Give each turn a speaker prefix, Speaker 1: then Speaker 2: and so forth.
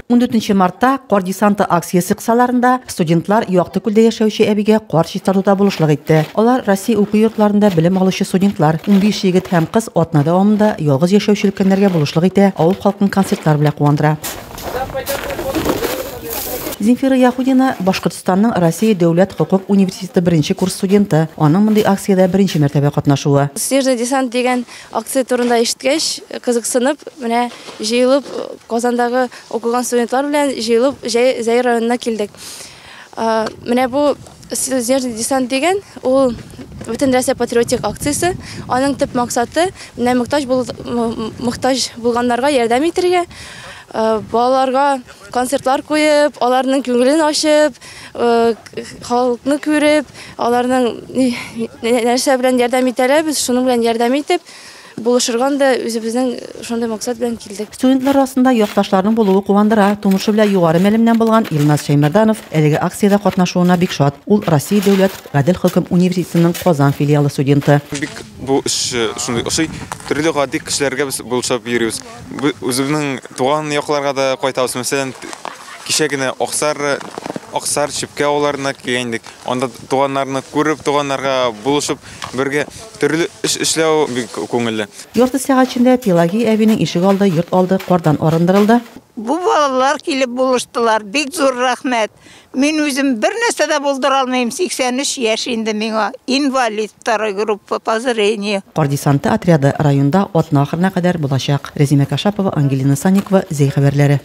Speaker 1: 14 Мартта Кор десанты акциясы кысаларында студентлар Юакты күлдә яшәүче әбигә кар чистартуда булышлык итте. Алар Россия уку йортларында белем алучы студентлар 15 егет һәм кыз атна дәвамында ялгыз яшәүче өлкәннәргә булышлык итә, авыл халкын концертлар белән куандыра. Земфира Яхудина Башкортстанның Россия дәүләт хокук университеты 1-нче курс студенты. Аның мондый акциядә 1-нче мәртәбә катнашуы.
Speaker 2: Снежный десант дигән акция турында ишеткәч, кызыксынып, менә җыелып Казандагы укыган студентлар белән җыелып Зәй районына килдек. Менә бу Снежный десант дигән ул бөтен Россия патриотик акциясе. Аның төп максаты менә мохтаҗ булганнарга ярдәм итәргә. Балаларга концертлар куеп, аларның күңелен ачып, халыкны күреп, аларның нәрсә белән ярдәм итәләр, без шуның белән ярдәм итеп, булышырган да үзебезнең шундый максат белән килдек.
Speaker 1: Студентлар арасында якташларның булуы куандыра. Тумышы белән югары мәгълүмнән булган Илназ Шәймәрданов әлеге акциядә катнашуына бик шат. Ул Россия дәүләт гадел хөкем университетының Казан филиалы студенты.
Speaker 3: Бу шундый ошый төрле гади кешеләргә без булышып йөрибез. Үзебезнең туган якларга да кайтабыз. Мәсәлән, кичә генә Аксар чипкә авылларына килгәндек. Анда туганнарны күреп, туганнарга булышып, бергә төрле эш эшләү бик күңелле.
Speaker 1: Ярты сәгать эчендә Пелагия әбинең ишек алды, йорт алды, кардан арындырылды.
Speaker 4: Бу балалар килеп булыштылар. Бик зур рәхмәт. Мин үзем бер нәрсә дә булдыра алмыйм. 83 яшь инде миңа. Инвалид второй группа по зрению.
Speaker 1: Кор десанты отряды районда атна ахырына кадәр булачак. Резима Кашапова, Ангелина Санникова, Зәй хәбәрләре.